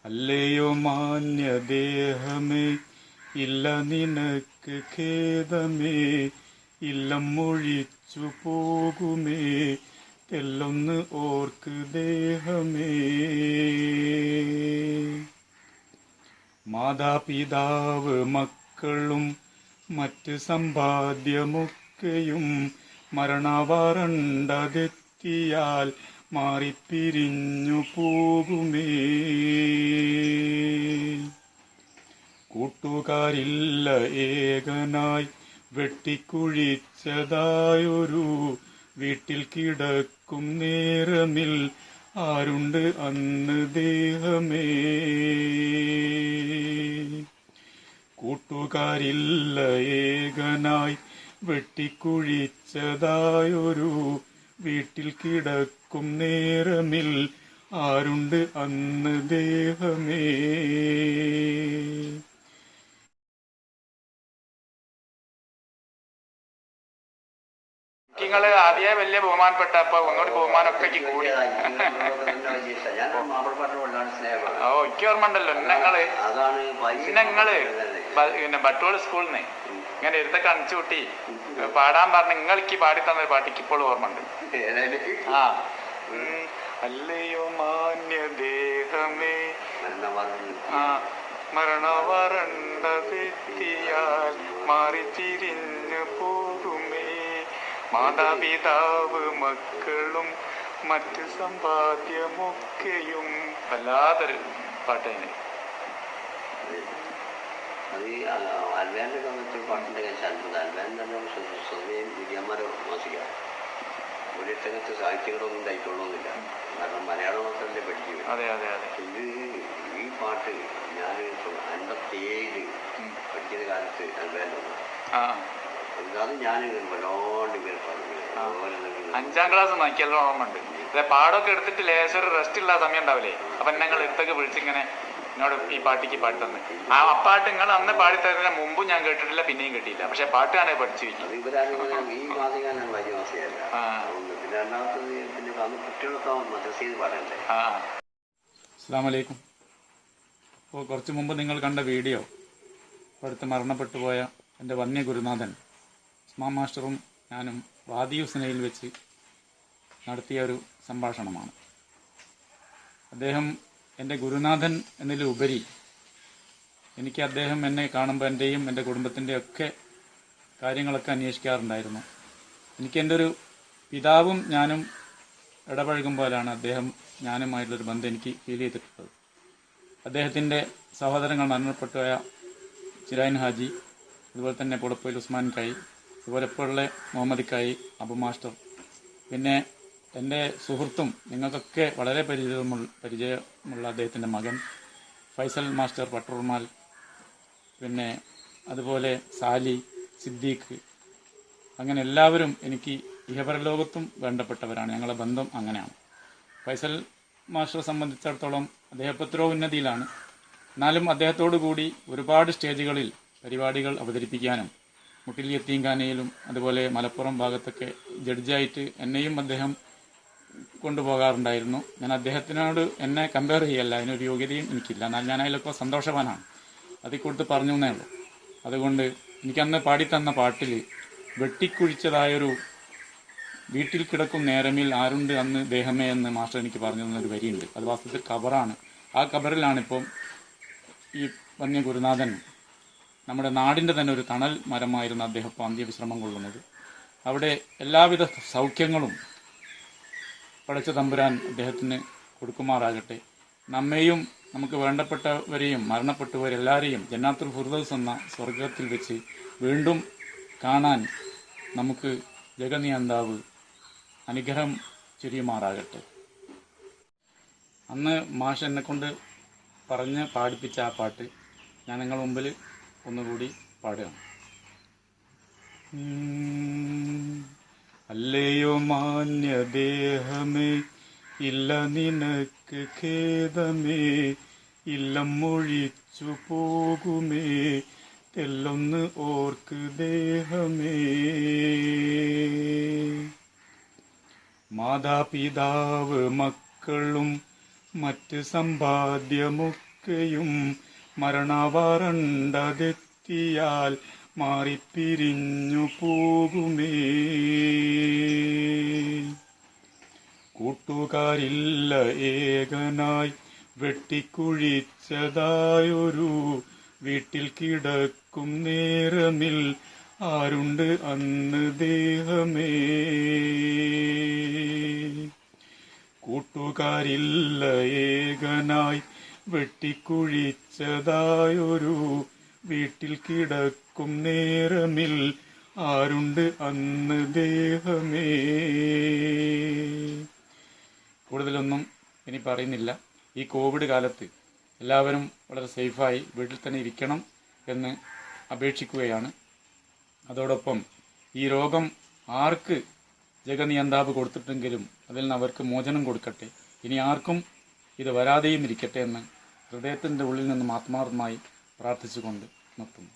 അല്ലയോ മാന്യദേഹമേ, ഇല്ല നിനക്ക് ഖേദമേ, ഇല്ലം മൊഴിച്ചു പോകുമേ, തെല്ലൊന്ന് ഓർക്ക് ദേഹമേ. മാതാപിതാവ് മക്കളും മറ്റ് സമ്പാദ്യമൊക്കെയും മരണവരണ്ടതെത്തിയാൽ മാറിപ്പിരിഞ്ഞു പോകുമേ. കൂട്ടുകാരില്ല ഏകനായി വെട്ടിക്കുഴിച്ചതായൊരു വീട്ടിൽ കിടക്കും നേരമിൽ ആരുണ്ട് അന്ന് ദേഹമേ. കൂട്ടുകാരില്ല ഏകനായി വെട്ടിക്കുഴിച്ചതായൊരു വീട്ടിൽ കിടക്കും നേരമിൽ ആരുണ്ട് അന്ന് ദേഹമേ. നിങ്ങള് ആദ്യമേ വലിയ ബഹുമാനപ്പെട്ട അപ്പൊ ഒന്നുകൂടി ബഹുമാനമൊക്കെ കൂടി. എനിക്ക് ഓർമ്മ ഉണ്ടല്ലോ പിന്നെ ബട്ടോൾ സ്കൂളിൽ നിന്ന് ഇങ്ങനെ ഇരുത്തൊക്കെ അണിച്ചു കൂട്ടി പാടാൻ പറഞ്ഞ നിങ്ങൾക്ക് പാടി തന്ന പാട്ടിക്ക് ഇപ്പോൾ ഓർമ്മ ഉണ്ട്. ആ അല്ലയോ മാന്യദേഹമേ, മരണവരണ്ടതെത്തിയാൽ മാറി തിരിഞ്ഞു പോകുമേ. മാതാപിതാവ് മക്കളും മറ്റ് സമ്പാദ്യമൊക്കെയും. വല്ലാത്തൊരു പാട്ടേനെ. അത് അൽവാൻ്റെ സമയത്ത് പാട്ടിൻ്റെ കഴിച്ചാൽ അൽവാൻ തന്നെ സ്വതവേ വിദ്യാന്മാരെ മാസിക്കാം. ഒരു ഇത്തരത്തെ സാഹിത്യങ്ങളൊന്നും ഉണ്ടായിട്ടുള്ളൊന്നുമില്ല. കാരണം മലയാളം മാത്രമല്ലേ പഠിക്കുക. ഇത് ഈ പാട്ട് ഞാൻ 57 പഠിക്കുന്ന കാലത്ത് അൽവാൻ്റെ അത് ഞാൻ വല്ലാണ്ട് പേര് പറഞ്ഞു. 5ാം ക്ലാസ് നോക്കിയല്ലോ ഓർമ്മ ഉണ്ട്. പാടൊക്കെ എടുത്തിട്ട് ലേശർ റെസ്റ്റ് ഇല്ലാ സമയം ഉണ്ടാവില്ലേ, അപ്പൊ ഞങ്ങൾ എടുത്തൊക്കെ വിളിച്ചിങ്ങനെ എന്നോട് ഈ പാട്ടിക്ക് പാടി തന്നെ. ആ പാട്ട് നിങ്ങൾ അന്ന് പാടിത്തരുന്നതിന് മുമ്പും ഞാൻ കേട്ടിട്ടില്ല, പിന്നെയും കേട്ടില്ല. പക്ഷെ പാട്ട് ഞാൻ പഠിച്ചു വെക്കും. അസ്സലാമു അലൈക്കും. അപ്പോൾ കുറച്ച് മുമ്പ് നിങ്ങൾ കണ്ട വീഡിയോ അടുത്ത് മരണപ്പെട്ടു പോയ എൻ്റെ വന്യ ഗുരുനാഥൻ ഉസ്മാൻ മാസ്റ്ററും ഞാനും വാദി ഹുസ്നയിൽ വെച്ച് നടത്തിയ ഒരു സംഭാഷണമാണ്. അദ്ദേഹം എൻ്റെ ഗുരുനാഥൻ എന്നതിലുപരി എനിക്ക് അദ്ദേഹം എന്നെ കാണുമ്പോൾ എൻ്റെയും എൻ്റെ കുടുംബത്തിൻ്റെയൊക്കെ കാര്യങ്ങളൊക്കെ അന്വേഷിക്കാറുണ്ടായിരുന്നു. എനിക്ക് എൻ്റെ ഒരു പിതാവും ഞാനും ഇടപഴകുമ്പോഴാണ് അദ്ദേഹം ഞാനുമായിട്ടുള്ളൊരു ബന്ധം എനിക്ക് ഫീൽ ചെയ്തിട്ടുള്ളത്. അദ്ദേഹത്തിൻ്റെ സഹോദരങ്ങൾ മരണപ്പെട്ടുപോയ ചിരായൻ ഹാജി, അതുപോലെ തന്നെ പുളപ്പൊയിൽ ഉസ്മാൻ കായി, അതുപോലെ ഇപ്പോഴുള്ള മുഹമ്മദ് കായി, അബു മാസ്റ്റർ, പിന്നെ എൻ്റെ സുഹൃത്തും നിങ്ങൾക്കൊക്കെ വളരെ പരിചയമുള്ള അദ്ദേഹത്തിൻ്റെ മകൻ ഫൈസൽ മാസ്റ്റർ പട്ടൂർമാൽ, പിന്നെ അതുപോലെ സാലി, സിദ്ദീഖ്, അങ്ങനെ എല്ലാവരും എനിക്ക് ഇഹപരലോകത്തും വേണ്ടപ്പെട്ടവരാണ്. ഞങ്ങളുടെ ബന്ധം അങ്ങനെയാണ്. ഫൈസൽ മാസ്റ്ററെ സംബന്ധിച്ചിടത്തോളം അദ്ദേഹം എത്രയോ ഉന്നതിയിലാണ്. എന്നാലും അദ്ദേഹത്തോടു കൂടി ഒരുപാട് സ്റ്റേജുകളിൽ പരിപാടികൾ അവതരിപ്പിക്കാനും മുട്ടിൽ യത്തീംഖാനയിലും അതുപോലെ മലപ്പുറം ഭാഗത്തൊക്കെ ജഡ്ജായിട്ട് എന്നെയും അദ്ദേഹം കൊണ്ടുപോകാറുണ്ടായിരുന്നു. ഞാൻ അദ്ദേഹത്തിനോട് എന്നെ കമ്പയർ ചെയ്യല്ല, അതിനൊരു യോഗ്യതയും എനിക്കില്ല. എന്നാൽ ഞാൻ അതിലൊക്കെ സന്തോഷവാനാണ്. അതിൽ കൊടുത്ത് പറഞ്ഞു എന്നേ ഉള്ളൂ. അതുകൊണ്ട് എനിക്കന്ന് പാടിത്തന്ന പാട്ടിൽ വെട്ടിക്കുഴിച്ചതായൊരു വീട്ടിൽ കിടക്കും നേരമിൽ ആരുണ്ട് അന്ന് ദേഹമേ എന്ന് മാസ്റ്റർ എനിക്ക് പറഞ്ഞു തന്നൊരു വരിയുണ്ട്. അത് വാസ്തവത്തിൽ ഖബറാണ്. ആ ഖബറിലാണിപ്പം ഈ വന്യ ഗുരുനാഥൻ, നമ്മുടെ നാടിൻ്റെ തന്നെ ഒരു തണൽ മരമായിരുന്ന അദ്ദേഹം ഇപ്പോൾ അന്ത്യവിശ്രമം കൊള്ളുന്നത്. അവിടെ എല്ലാവിധ സൗഖ്യങ്ങളും പടച്ച തമ്പുരാൻ അദ്ദേഹത്തിന് കൊടുക്കുമാറാകട്ടെ. നമ്മെയും നമുക്ക് വേണ്ടപ്പെട്ടവരെയും മരണപ്പെട്ടവരെല്ലാവരെയും ജന്നാത്തുൽ ഫിർദൗസ് എന്ന സ്വർഗത്തിൽ വെച്ച് വീണ്ടും കാണാൻ നമുക്ക് ജഗനിയന്താവ് അനുഗ്രഹം ചൊരിയുമാറാകട്ടെ. അന്ന് മാഷ് എന്നെക്കൊണ്ട് പറഞ്ഞ് പാടിപ്പിച്ച ആ പാട്ട് ഞാൻ നിങ്ങളുടെ മുമ്പിൽ ഒന്നുകൂടി പാടുകയാണ്. അല്ലയോ മാന്യദേഹമേ, ഇല്ല നിനക്ക് ഖേദമേ, ഇല്ലം മൊഴിച്ചു പോകുമേ, തെല്ലൊന്ന് ഓർക്ക് ദേഹമേ. മാതാപിതാവ് മക്കളും മറ്റ് സമ്പാദ്യമൊക്കെയും മരണവരണ്ടതെത്തിയാൽ മാറിപ്പിരിഞ്ഞു പോകുമേ. കൂട്ടുകാരില്ല ഏകനായി വെട്ടിക്കുഴിച്ചതായൊരു വീട്ടിൽ കിടക്കും നേരമിൽ ആരുണ്ട് അന്ന് ദേഹമേ. കൂട്ടുകാരില്ല ഏകനായി വെട്ടിക്കുഴിച്ചതായൊരു വീട്ടിൽ കിടക്കും നേരമിൽ ആരുണ്ട് അന്ന് ദേഹമേ. കൂടുതലൊന്നും ഇനി പറയുന്നില്ല. ഈ കോവിഡ് കാലത്ത് എല്ലാവരും വളരെ സേഫായി വീട്ടിൽ തന്നെ ഇരിക്കണം എന്ന് അപേക്ഷിക്കുകയാണ്. അതോടൊപ്പം ഈ രോഗം ആർക്ക് ജഗനിയന്താവ് കൊടുത്തിട്ടെങ്കിലും അതിൽ നിന്ന് അവർക്ക് മോചനം കൊടുക്കട്ടെ. ഇനി ആർക്കും ഇത് വരാതെയും ഇരിക്കട്ടെ എന്ന് ഹൃദയത്തിൻ്റെ ഉള്ളിൽ നിന്നും ആത്മാർത്ഥമായി പ്രാർത്ഥിച്ചുകൊണ്ട് നിർത്തുന്നു.